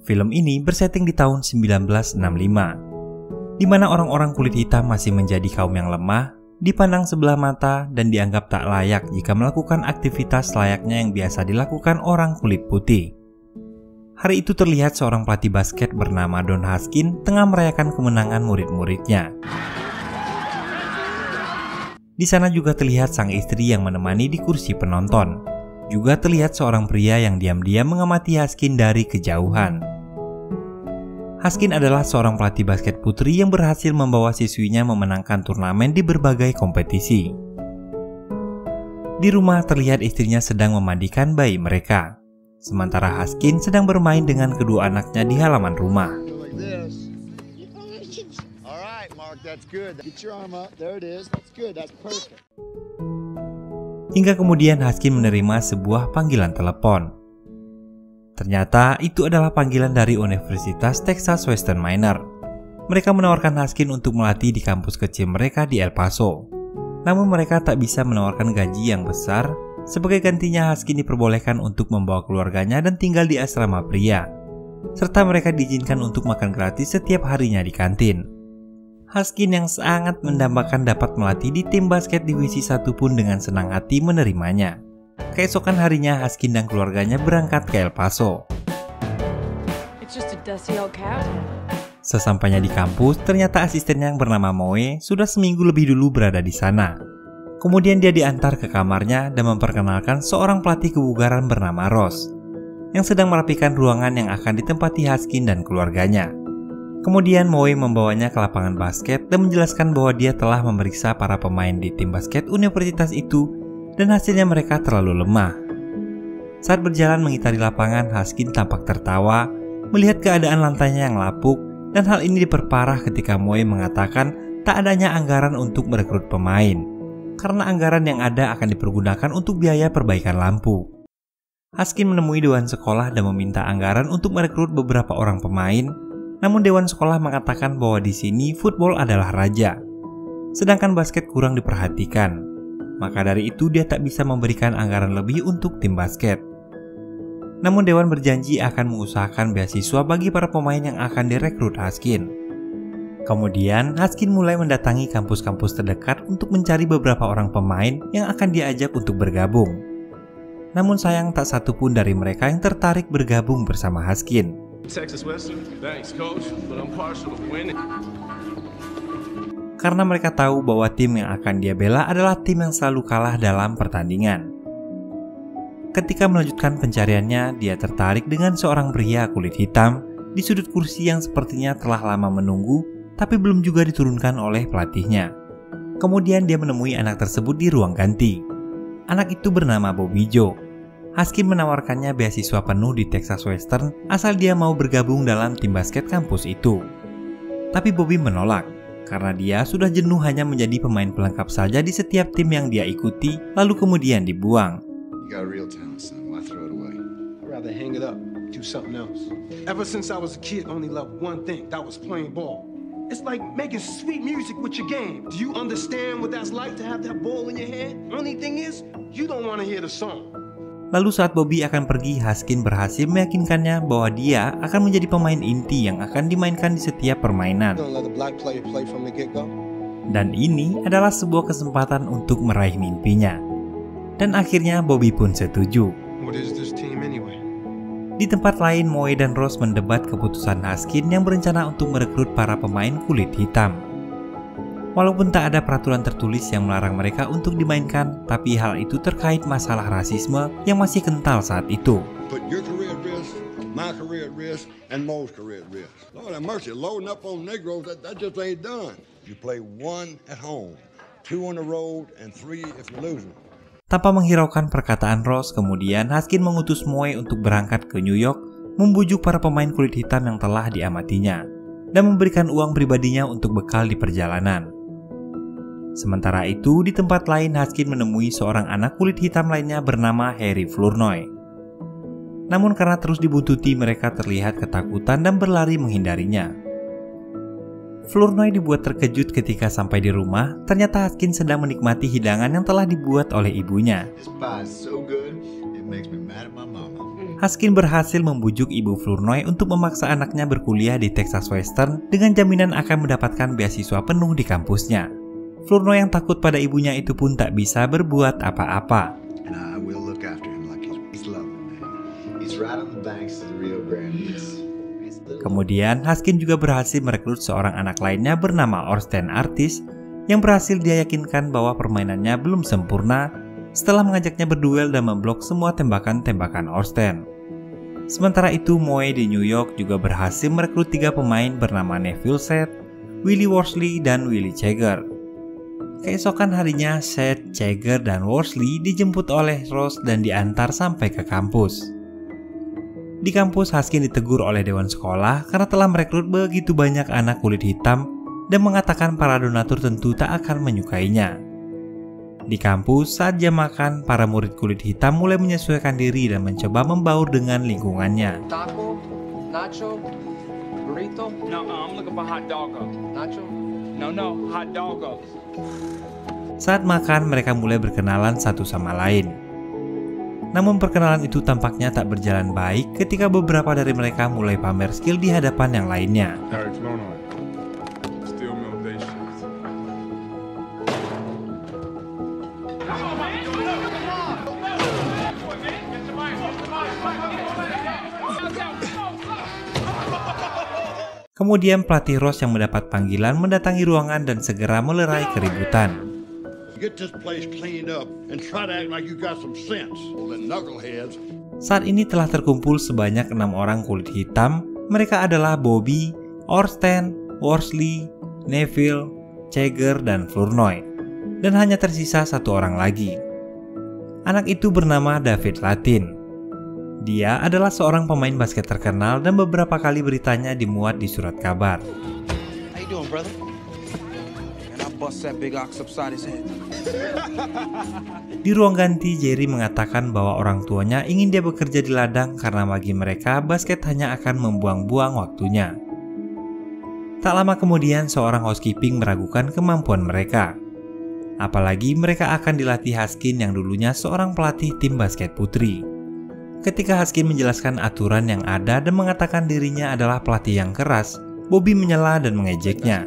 Film ini bersetting di tahun 1965, di mana orang-orang kulit hitam masih menjadi kaum yang lemah, dipandang sebelah mata, dan dianggap tak layak jika melakukan aktivitas layaknya yang biasa dilakukan orang kulit putih. Hari itu terlihat seorang pelatih basket bernama Don Haskin tengah merayakan kemenangan murid-muridnya. Di sana juga terlihat sang istri yang menemani di kursi penonton. Juga terlihat seorang pria yang diam-diam mengamati Haskin dari kejauhan. Haskin adalah seorang pelatih basket putri yang berhasil membawa siswinya memenangkan turnamen di berbagai kompetisi. Di rumah terlihat istrinya sedang memandikan bayi mereka, sementara Haskin sedang bermain dengan kedua anaknya di halaman rumah. Hingga kemudian Haskin menerima sebuah panggilan telepon. Ternyata itu adalah panggilan dari Universitas Texas Western Minor. Mereka menawarkan Haskin untuk melatih di kampus kecil mereka di El Paso. Namun mereka tak bisa menawarkan gaji yang besar. Sebagai gantinya Haskin diperbolehkan untuk membawa keluarganya dan tinggal di asrama pria. Serta mereka diizinkan untuk makan gratis setiap harinya di kantin. Haskin yang sangat mendambakan dapat melatih di tim basket divisi 1 pun dengan senang hati menerimanya. Keesokan harinya Haskin dan keluarganya berangkat ke El Paso. Sesampainya di kampus, ternyata asistennya yang bernama Moe sudah seminggu lebih dulu berada di sana. Kemudian dia diantar ke kamarnya dan memperkenalkan seorang pelatih kebugaran bernama Ross, yang sedang merapikan ruangan yang akan ditempati Haskin dan keluarganya. Kemudian Moe membawanya ke lapangan basket dan menjelaskan bahwa dia telah memeriksa para pemain di tim basket universitas itu dan hasilnya mereka terlalu lemah. Saat berjalan mengitari lapangan, Haskin tampak tertawa melihat keadaan lantainya yang lapuk, dan hal ini diperparah ketika Moe mengatakan tak adanya anggaran untuk merekrut pemain, karena anggaran yang ada akan dipergunakan untuk biaya perbaikan lampu. Haskin menemui dewan sekolah dan meminta anggaran untuk merekrut beberapa orang pemain, namun dewan sekolah mengatakan bahwa di sini football adalah raja, sedangkan basket kurang diperhatikan. Maka dari itu dia tak bisa memberikan anggaran lebih untuk tim basket. Namun dewan berjanji akan mengusahakan beasiswa bagi para pemain yang akan direkrut Haskin. Kemudian Haskin mulai mendatangi kampus-kampus terdekat untuk mencari beberapa orang pemain yang akan diajak untuk bergabung. Namun sayang tak satu pun dari mereka yang tertarik bergabung bersama Haskin. Karena mereka tahu bahwa tim yang akan dia bela adalah tim yang selalu kalah dalam pertandingan. Ketika melanjutkan pencariannya, dia tertarik dengan seorang pria kulit hitam di sudut kursi yang sepertinya telah lama menunggu, tapi belum juga diturunkan oleh pelatihnya. Kemudian dia menemui anak tersebut di ruang ganti. Anak itu bernama Bobby Joe. Haskin menawarkannya beasiswa penuh di Texas Western asal dia mau bergabung dalam tim basket kampus itu. Tapi Bobby menolak, karena dia sudah jenuh hanya menjadi pemain pelengkap saja di setiap tim yang dia ikuti, lalu kemudian dibuang. Lalu saat Bobby akan pergi, Haskin berhasil meyakinkannya bahwa dia akan menjadi pemain inti yang akan dimainkan di setiap permainan. Dan ini adalah sebuah kesempatan untuk meraih mimpinya. Dan akhirnya Bobby pun setuju. Di tempat lain, Moe dan Ross mendebat keputusan Haskin yang berencana untuk merekrut para pemain kulit hitam. Walaupun tak ada peraturan tertulis yang melarang mereka untuk dimainkan, tapi hal itu terkait masalah rasisme yang masih kental saat itu. Tanpa menghiraukan perkataan Ross, kemudian Haskin mengutus Moe untuk berangkat ke New York, membujuk para pemain kulit hitam yang telah diamatinya, dan memberikan uang pribadinya untuk bekal di perjalanan. Sementara itu, di tempat lain Haskin menemui seorang anak kulit hitam lainnya bernama Harry Flournoy. Namun karena terus dibuntuti, mereka terlihat ketakutan dan berlari menghindarinya. Flournoy dibuat terkejut ketika sampai di rumah, ternyata Haskin sedang menikmati hidangan yang telah dibuat oleh ibunya. Haskin berhasil membujuk ibu Flournoy untuk memaksa anaknya berkuliah di Texas Western dengan jaminan akan mendapatkan beasiswa penuh di kampusnya. Flournoy yang takut pada ibunya itu pun tak bisa berbuat apa-apa. Kemudian Haskin juga berhasil merekrut seorang anak lainnya bernama Orsten Artis yang berhasil dia yakinkan bahwa permainannya belum sempurna setelah mengajaknya berduel dan memblok semua tembakan-tembakan Orsten. Sementara itu, Moe di New York juga berhasil merekrut 3 pemain bernama Neville Seth, Willie Worsley, dan Willie Jagger. Keesokan harinya, Seth, Jagger, dan Worsley dijemput oleh Ross dan diantar sampai ke kampus. Di kampus, Haskin ditegur oleh dewan sekolah karena telah merekrut begitu banyak anak kulit hitam dan mengatakan para donatur tentu tak akan menyukainya. Di kampus, saat jam makan, para murid kulit hitam mulai menyesuaikan diri dan mencoba membaur dengan lingkungannya. Taco, nacho, burrito. No, I'm looking for hot doggo. Nacho? No, hot doggo. Saat makan, mereka mulai berkenalan satu sama lain. Namun perkenalan itu tampaknya tak berjalan baik ketika beberapa dari mereka mulai pamer skill di hadapan yang lainnya. Kemudian pelatih Ross yang mendapat panggilan mendatangi ruangan dan segera melerai keributan. Saat ini telah terkumpul sebanyak 6 orang kulit hitam. Mereka adalah Bobby, Orsten, Worsley, Neville, Jagger, dan Flournoy. Dan hanya tersisa 1 orang lagi. Anak itu bernama David Latin. Dia adalah seorang pemain basket terkenal dan beberapa kali beritanya dimuat di surat kabar. Di ruang ganti, Jerry mengatakan bahwa orang tuanya ingin dia bekerja di ladang karena bagi mereka basket hanya akan membuang-buang waktunya. Tak lama kemudian, seorang housekeeping meragukan kemampuan mereka. Apalagi mereka akan dilatih Haskin yang dulunya seorang pelatih tim basket putri. Ketika Haskin menjelaskan aturan yang ada dan mengatakan dirinya adalah pelatih yang keras, Bobby menyela dan mengejeknya.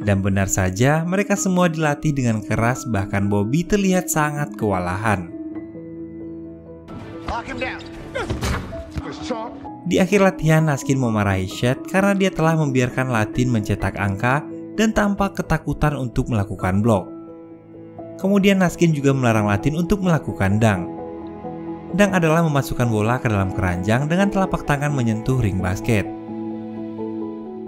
Dan benar saja, mereka semua dilatih dengan keras, bahkan Bobby terlihat sangat kewalahan. Di akhir latihan, Haskin memarahi Chet karena dia telah membiarkan Latin mencetak angka dan tampak ketakutan untuk melakukan blok. Kemudian Haskin juga melarang Latin untuk melakukan dunk. Dunk adalah memasukkan bola ke dalam keranjang dengan telapak tangan menyentuh ring basket.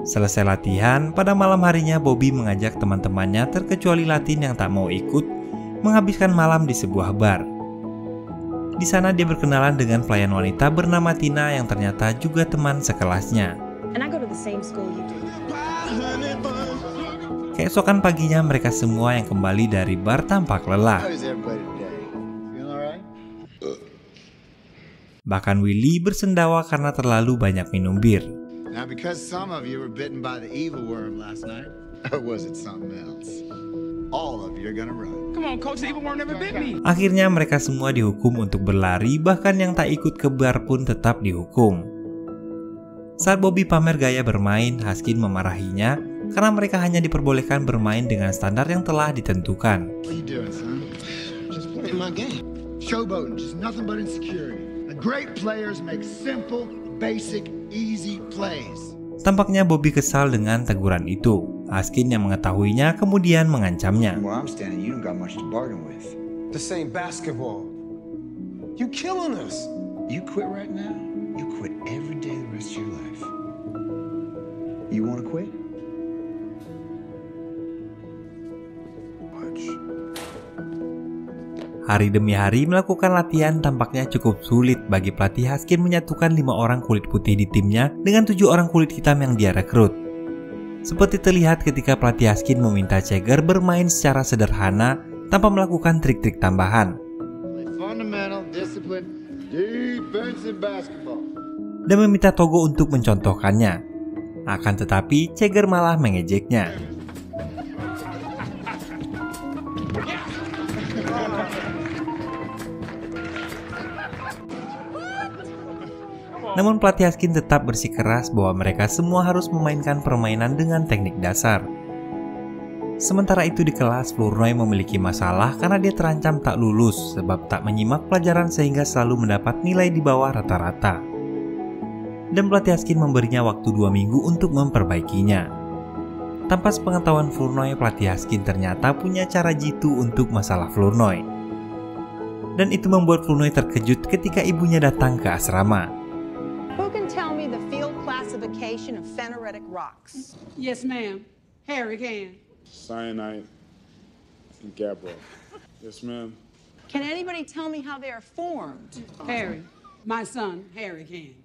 Selesai latihan, pada malam harinya Bobby mengajak teman-temannya terkecuali Latin yang tak mau ikut menghabiskan malam di sebuah bar. Di sana dia berkenalan dengan pelayan wanita bernama Tina yang ternyata juga teman sekelasnya. Keesokan paginya mereka semua yang kembali dari bar tampak lelah. Bahkan Willie bersendawa karena terlalu banyak minum bir. Akhirnya mereka semua dihukum untuk berlari, bahkan yang tak ikut ke bar pun tetap dihukum. Saat Bobby pamer gaya bermain, Haskin memarahinya karena mereka hanya diperbolehkan bermain dengan standar yang telah ditentukan. Tampaknya Bobby kesal dengan teguran itu. Haskin yang mengetahuinya kemudian mengancamnya. Hari demi hari melakukan latihan tampaknya cukup sulit bagi pelatih Haskin menyatukan 5 orang kulit putih di timnya dengan 7 orang kulit hitam yang dia rekrut. Seperti terlihat ketika pelatih Haskin meminta Jagger bermain secara sederhana tanpa melakukan trik-trik tambahan. Dan meminta Togo untuk mencontohkannya. Akan tetapi, Jagger malah mengejeknya. Namun pelatih Haskins tetap bersikeras bahwa mereka semua harus memainkan permainan dengan teknik dasar. Sementara itu di kelas, Flournoy memiliki masalah karena dia terancam tak lulus sebab tak menyimak pelajaran sehingga selalu mendapat nilai di bawah rata-rata. Dan pelatih Haskins memberinya waktu 2 minggu untuk memperbaikinya. Tanpa sepengetahuan Flournoy, pelatih Haskins ternyata punya cara jitu untuk masalah Flournoy. Dan itu membuat Flournoy terkejut ketika ibunya datang ke asrama. Who can tell me the field classification of pheneritic rocks? Yes, ma'am. Harry can. Cyanide and gabbro. Yes, ma'am. Can anybody tell me how they are formed? Harry. My son, Harry can.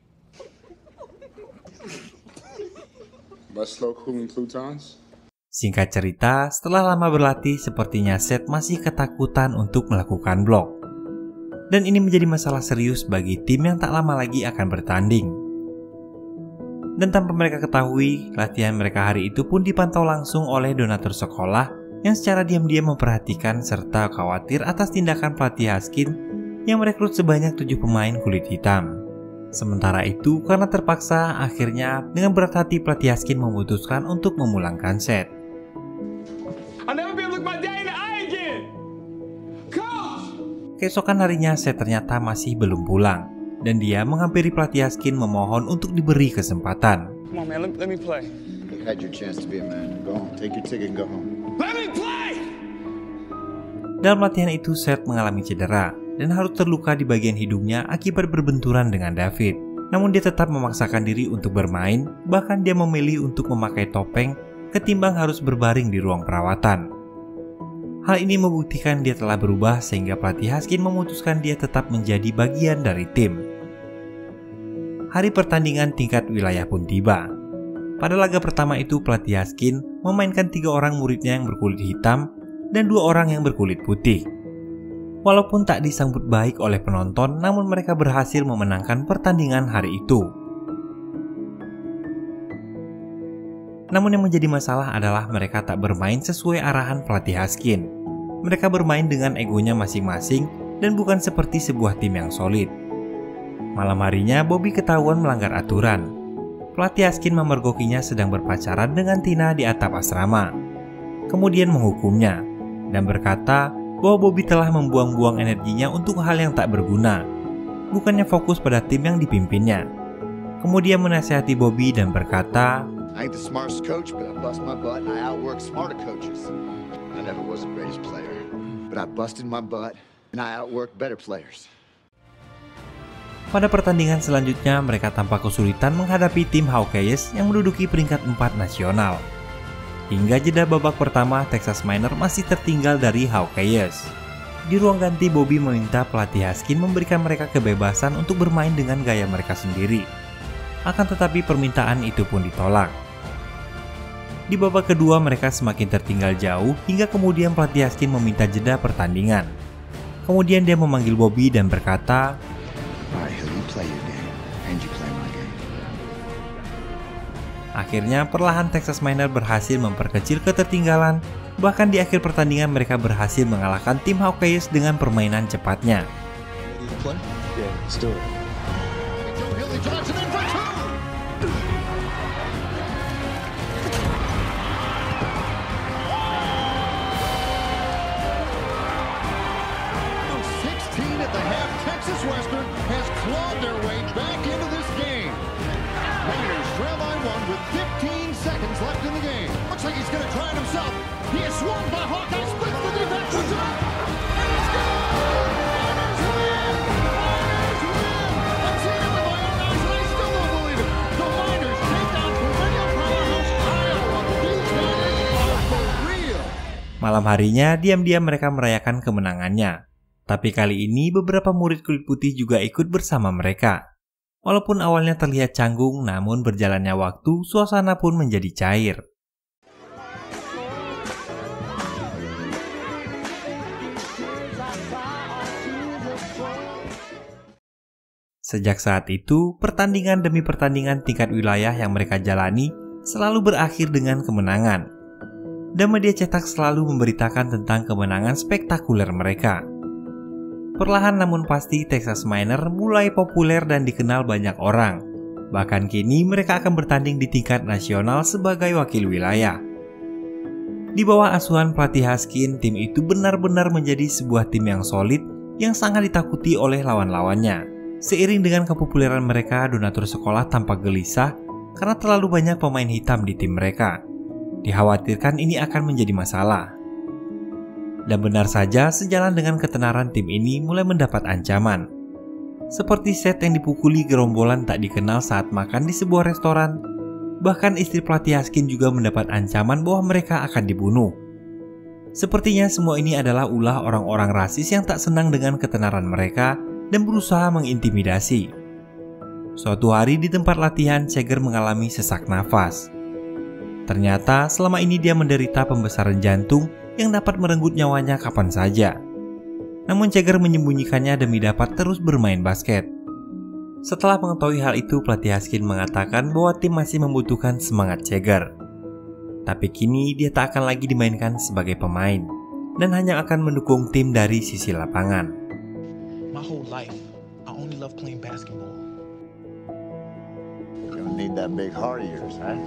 By slow cooling plutons? Singkat cerita, setelah lama berlatih, sepertinya Seth masih ketakutan untuk melakukan blok. Dan ini menjadi masalah serius bagi tim yang tak lama lagi akan bertanding. Dan tanpa mereka ketahui, latihan mereka hari itu pun dipantau langsung oleh donatur sekolah yang secara diam-diam memperhatikan serta khawatir atas tindakan pelatih Haskins yang merekrut sebanyak 7 pemain kulit hitam. Sementara itu, karena terpaksa, akhirnya dengan berat hati pelatih Haskins memutuskan untuk memulangkan Seth. Keesokan harinya, Seth ternyata masih belum pulang, dan dia menghampiri pelatih Haskins memohon untuk diberi kesempatan. Come on, man. Let me play. You had your chance to be a man. Go home. Take your ticket and go home. Let me play! Dalam latihan itu, Seth mengalami cedera dan harus terluka di bagian hidungnya akibat berbenturan dengan David. Namun dia tetap memaksakan diri untuk bermain, bahkan dia memilih untuk memakai topeng ketimbang harus berbaring di ruang perawatan. Hal ini membuktikan dia telah berubah sehingga pelatih Haskins memutuskan dia tetap menjadi bagian dari tim. Hari pertandingan tingkat wilayah pun tiba. Pada laga pertama itu, pelatih Haskins memainkan 3 orang muridnya yang berkulit hitam dan 2 orang yang berkulit putih. Walaupun tak disambut baik oleh penonton, namun mereka berhasil memenangkan pertandingan hari itu. Namun yang menjadi masalah adalah mereka tak bermain sesuai arahan pelatih Haskins. Mereka bermain dengan egonya masing-masing dan bukan seperti sebuah tim yang solid. Malam harinya, Bobby ketahuan melanggar aturan. Pelatih Haskins memergokinya sedang berpacaran dengan Tina di atap asrama. Kemudian menghukumnya dan berkata bahwa Bobby telah membuang-buang energinya untuk hal yang tak berguna, bukannya fokus pada tim yang dipimpinnya. Kemudian menasihati Bobby dan berkata, I ain't the smartest coach, but I bust my butt and I outwork smarter coaches. I never was the greatest player, but I busted my butt and I outworked better players. Pada pertandingan selanjutnya, mereka tampak kesulitan menghadapi tim Hawkeyes yang menduduki peringkat 4 nasional. Hingga jeda babak pertama, Texas Miners masih tertinggal dari Hawkeyes. Di ruang ganti, Bobby meminta pelatih Haskins memberikan mereka kebebasan untuk bermain dengan gaya mereka sendiri. Akan tetapi permintaan itu pun ditolak. Di babak kedua, mereka semakin tertinggal jauh hingga kemudian pelatih Haskins meminta jeda pertandingan. Kemudian dia memanggil Bobby dan berkata, akhirnya perlahan Texas Miners berhasil memperkecil ketertinggalan. Bahkan di akhir pertandingan mereka berhasil mengalahkan tim Hawkeyes dengan permainan cepatnya. Texas Western has clawed their way back into this game. Raiders trail by 1 with 15 seconds left in the game. Looks like he's going to try it himself. He is swarmed by Hawkeye, splits the defense, puts it up, and it's good! Miners win! Miners win! I've seen it with my own eyes, and I still don't believe it. The Miners take down perennial powerhouse Iowa. These Miners are for real. Malam harinya, diam-diam mereka merayakan kemenangannya. Tapi kali ini beberapa murid kulit putih juga ikut bersama mereka. Walaupun awalnya terlihat canggung, namun berjalannya waktu, suasana pun menjadi cair. Sejak saat itu, pertandingan demi pertandingan tingkat wilayah yang mereka jalani selalu berakhir dengan kemenangan. Dan media cetak selalu memberitakan tentang kemenangan spektakuler mereka. Perlahan namun pasti Texas Miner mulai populer dan dikenal banyak orang. Bahkan kini mereka akan bertanding di tingkat nasional sebagai wakil wilayah. Di bawah asuhan pelatih Haskin, tim itu benar-benar menjadi sebuah tim yang solid yang sangat ditakuti oleh lawan-lawannya. Seiring dengan kepopuleran mereka, donatur sekolah tampak gelisah karena terlalu banyak pemain hitam di tim mereka. Dikhawatirkan ini akan menjadi masalah. Dan benar saja, sejalan dengan ketenaran tim ini mulai mendapat ancaman. Seperti Seth yang dipukuli gerombolan tak dikenal saat makan di sebuah restoran. Bahkan istri pelatih Haskin juga mendapat ancaman bahwa mereka akan dibunuh. Sepertinya semua ini adalah ulah orang-orang rasis yang tak senang dengan ketenaran mereka dan berusaha mengintimidasi. Suatu hari di tempat latihan, Jagger mengalami sesak nafas. Ternyata selama ini dia menderita pembesaran jantung yang dapat merenggut nyawanya kapan saja. Namun Jagger menyembunyikannya demi dapat terus bermain basket. Setelah mengetahui hal itu, pelatih Haskin mengatakan bahwa tim masih membutuhkan semangat Jagger. Tapi kini dia tak akan lagi dimainkan sebagai pemain dan hanya akan mendukung tim dari sisi lapangan. My whole life, I only love playing basketball. You're gonna need that big heart of yours, huh?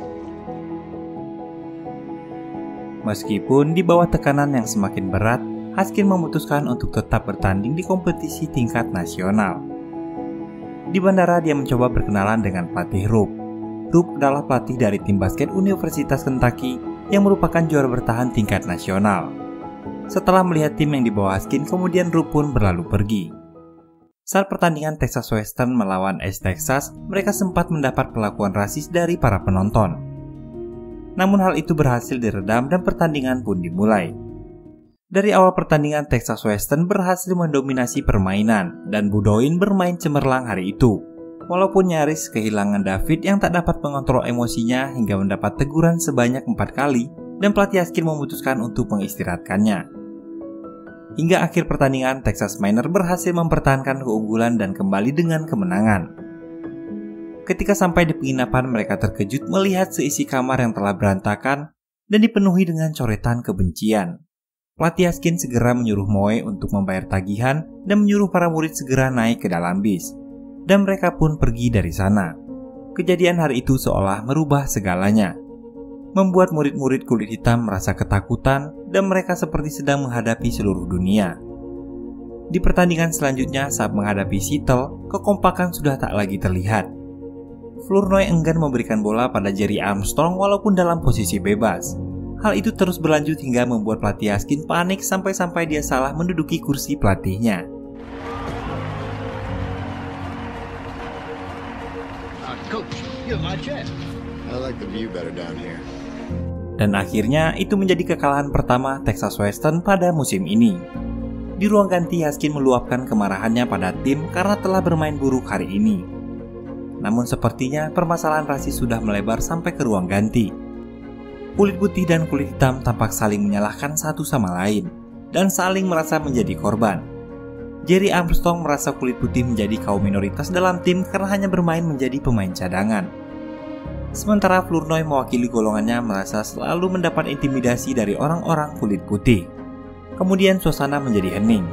Meskipun di bawah tekanan yang semakin berat, Haskin memutuskan untuk tetap bertanding di kompetisi tingkat nasional. Di bandara dia mencoba berkenalan dengan pelatih Rupp. Rupp adalah pelatih dari tim basket Universitas Kentucky yang merupakan juara bertahan tingkat nasional. Setelah melihat tim yang dibawa Haskin, kemudian Rupp pun berlalu pergi. Saat pertandingan Texas Western melawan East Texas, mereka sempat mendapat perlakuan rasis dari para penonton. Namun hal itu berhasil diredam dan pertandingan pun dimulai. Dari awal pertandingan, Texas Western berhasil mendominasi permainan dan Budoin bermain cemerlang hari itu. Walaupun nyaris kehilangan David yang tak dapat mengontrol emosinya hingga mendapat teguran sebanyak 4 kali dan pelatih Haskin memutuskan untuk mengistirahatkannya. Hingga akhir pertandingan, Texas Miner berhasil mempertahankan keunggulan dan kembali dengan kemenangan. Ketika sampai di penginapan, mereka terkejut melihat seisi kamar yang telah berantakan dan dipenuhi dengan coretan kebencian. Pelatih Haskin segera menyuruh Moe untuk membayar tagihan dan menyuruh para murid segera naik ke dalam bis. Dan mereka pun pergi dari sana. Kejadian hari itu seolah merubah segalanya. Membuat murid-murid kulit hitam merasa ketakutan dan mereka seperti sedang menghadapi seluruh dunia. Di pertandingan selanjutnya saat menghadapi Seattle, kekompakan sudah tak lagi terlihat. Flournoy enggan memberikan bola pada Jerry Armstrong walaupun dalam posisi bebas. Hal itu terus berlanjut hingga membuat pelatih Haskin panik sampai-sampai dia salah menduduki kursi pelatihnya. Coach, you're my jet. I like the view better down here. Dan akhirnya itu menjadi kekalahan pertama Texas Western pada musim ini. Di ruang ganti, Haskin meluapkan kemarahannya pada tim karena telah bermain buruk hari ini. Namun sepertinya permasalahan rasis sudah melebar sampai ke ruang ganti. Kulit putih dan kulit hitam tampak saling menyalahkan satu sama lain dan saling merasa menjadi korban. Jerry Armstrong merasa kulit putih menjadi kaum minoritas dalam tim karena hanya bermain menjadi pemain cadangan. Sementara Flournoy mewakili golongannya merasa selalu mendapat intimidasi dari orang-orang kulit putih. Kemudian suasana menjadi hening.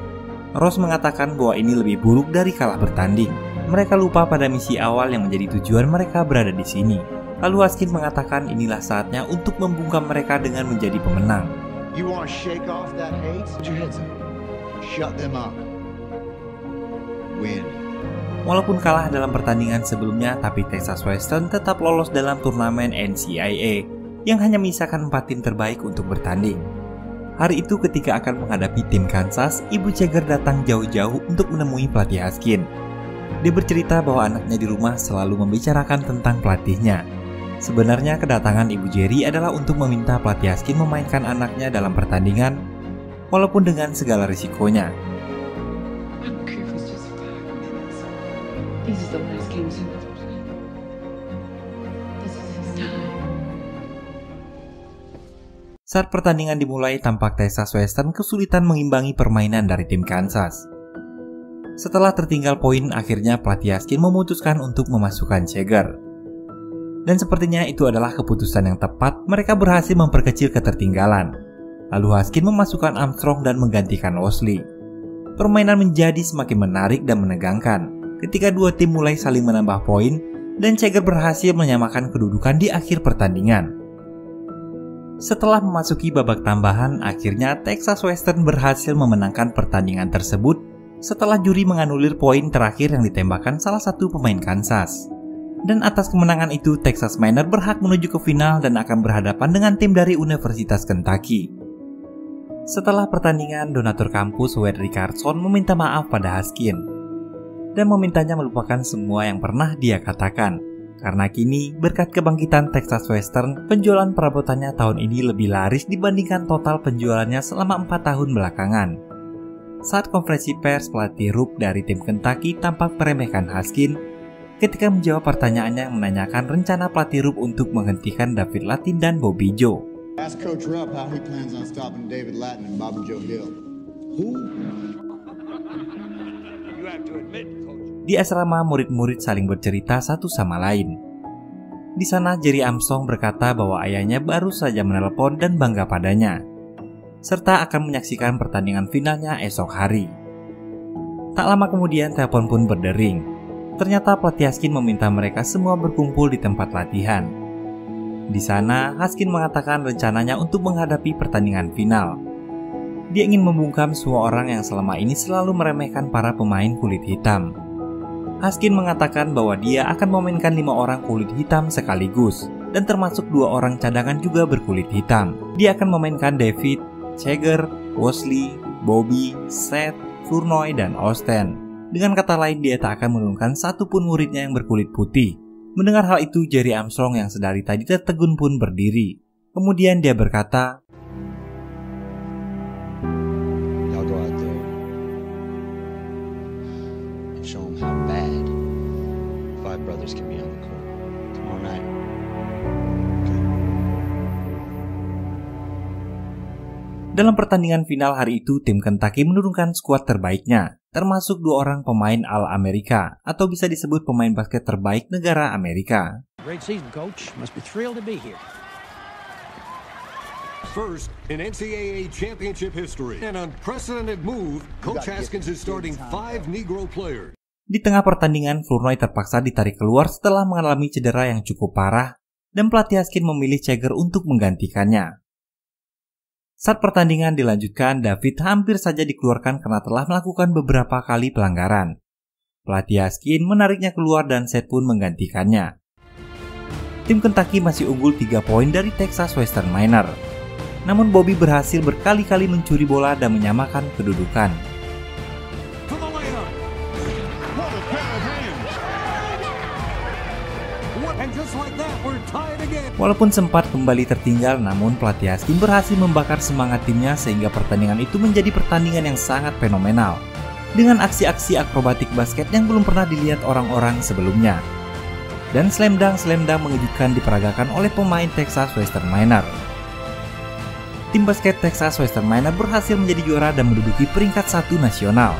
Ross mengatakan bahwa ini lebih buruk dari kalah bertanding. Mereka lupa pada misi awal yang menjadi tujuan mereka berada di sini. Lalu Haskin mengatakan inilah saatnya untuk membungkam mereka dengan menjadi pemenang. You want to shake off that hate? Put your heads up. Shut them up. Win. Walaupun kalah dalam pertandingan sebelumnya, tapi Texas Western tetap lolos dalam turnamen NCAA yang hanya menyisakan 4 tim terbaik untuk bertanding. Hari itu ketika akan menghadapi tim Kansas, Ibu Jagger datang jauh-jauh untuk menemui pelatih Haskin. Dia bercerita bahwa anaknya di rumah selalu membicarakan tentang pelatihnya. Sebenarnya kedatangan Ibu Jerry adalah untuk meminta pelatih Haskin memainkan anaknya dalam pertandingan, walaupun dengan segala risikonya. Saat pertandingan dimulai, tampak Texas Western kesulitan mengimbangi permainan dari tim Kansas. Setelah tertinggal poin, akhirnya pelatih Haskin memutuskan untuk memasukkan Jagger. Dan sepertinya itu adalah keputusan yang tepat, mereka berhasil memperkecil ketertinggalan. Lalu Haskins memasukkan Armstrong dan menggantikan Owsley. Permainan menjadi semakin menarik dan menegangkan ketika dua tim mulai saling menambah poin dan Cheger berhasil menyamakan kedudukan di akhir pertandingan. Setelah memasuki babak tambahan, akhirnya Texas Western berhasil memenangkan pertandingan tersebut setelah juri menganulir poin terakhir yang ditembakkan salah satu pemain Kansas. Dan atas kemenangan itu, Texas Miner berhak menuju ke final dan akan berhadapan dengan tim dari Universitas Kentucky. Setelah pertandingan, donatur kampus Wade Richardson meminta maaf pada Haskins dan memintanya melupakan semua yang pernah dia katakan. Karena kini, berkat kebangkitan Texas Western, penjualan perabotannya tahun ini lebih laris dibandingkan total penjualannya selama 4 tahun belakangan. Saat konferensi pers, pelatih Rupp dari tim Kentucky tampak meremehkan Haskins ketika menjawab pertanyaannya yang menanyakan rencana pelatih Rupp untuk menghentikan David Lattin dan Bobby Joe. Ask Coach Rupp how he plans on stopping David Lattin and Bobby Joe Hill. Who? You have to admit, Coach. Di asrama, murid-murid saling bercerita satu sama lain. Di sana, Jerry Armstrong berkata bahwa ayahnya baru saja menelepon dan bangga padanya, serta akan menyaksikan pertandingan finalnya esok hari. Tak lama kemudian, telepon pun berdering. Ternyata pelatih Haskins meminta mereka semua berkumpul di tempat latihan. Di sana, Haskins mengatakan rencananya untuk menghadapi pertandingan final. Dia ingin membungkam semua orang yang selama ini selalu meremehkan para pemain kulit hitam. Haskins mengatakan bahwa dia akan memainkan 5 orang kulit hitam sekaligus, dan termasuk 2 orang cadangan juga berkulit hitam. Dia akan memainkan David, Cheger, Owsley, Bobby, Seth, Flournoy, dan Austin. Dengan kata lain, dia tak akan menurunkan satupun muridnya yang berkulit putih. Mendengar hal itu, Jerry Armstrong yang sedari tadi tertegun pun berdiri. Kemudian dia berkata, Y'all go out there and show them how bad 5 brothers can be on the court. Tomorrow night. Okay. Dalam pertandingan final hari itu, tim Kentucky menurunkan skuad terbaiknya, termasuk 2 orang pemain All-America atau bisa disebut pemain basket terbaik negara Amerika. Great season, coach. Must be thrilled to be here. First in NCAA championship history, an unprecedented move. Coach Haskins is starting 5 Negro players. Di tengah pertandingan, Flournoy terpaksa ditarik keluar setelah mengalami cedera yang cukup parah dan pelatih Haskins memilih Cheger untuk menggantikannya. Saat pertandingan dilanjutkan, David hampir saja dikeluarkan karena telah melakukan beberapa kali pelanggaran. Pelatih Haskins menariknya keluar dan Seth pun menggantikannya. Tim Kentucky masih unggul 3 poin dari Texas Western Miner. Namun Bobby berhasil berkali-kali mencuri bola dan menyamakan kedudukan. Walaupun sempat kembali tertinggal, namun pelatih Haskins berhasil membakar semangat timnya sehingga pertandingan itu menjadi pertandingan yang sangat fenomenal dengan aksi-aksi akrobatik basket yang belum pernah dilihat orang-orang sebelumnya. Dan slam dunk mengejutkan diperagakan oleh pemain Texas Western Miner. Tim basket Texas Western Miner berhasil menjadi juara dan menduduki peringkat 1 nasional.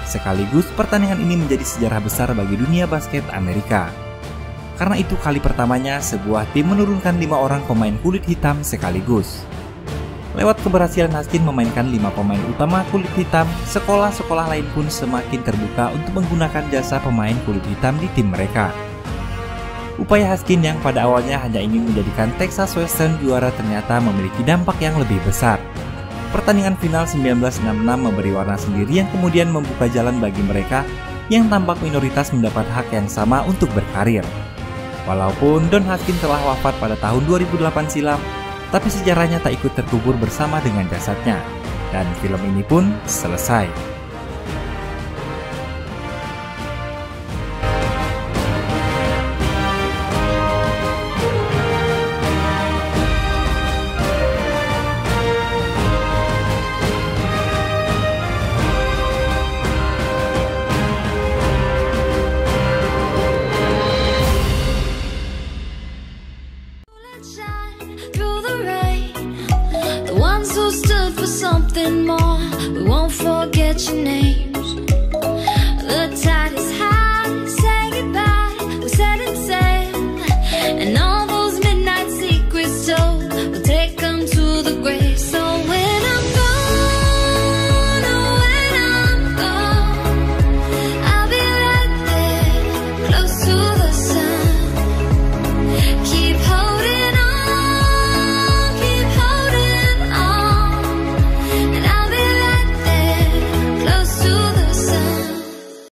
Sekaligus pertandingan ini menjadi sejarah besar bagi dunia basket Amerika. Karena itu kali pertamanya sebuah tim menurunkan 5 orang pemain kulit hitam sekaligus. Lewat keberhasilan Haskins memainkan 5 pemain utama kulit hitam, sekolah-sekolah lain pun semakin terbuka untuk menggunakan jasa pemain kulit hitam di tim mereka. Upaya Haskins yang pada awalnya hanya ingin menjadikan Texas Western juara ternyata memiliki dampak yang lebih besar. Pertandingan final 1966 memberi warna sendiri yang kemudian membuka jalan bagi mereka yang tampak minoritas mendapat hak yang sama untuk berkarir. Walaupun Don Haskins telah wafat pada tahun 2008 silam, tapi sejarahnya tak ikut terkubur bersama dengan jasadnya, dan film ini pun selesai. Something more, we won't forget your name.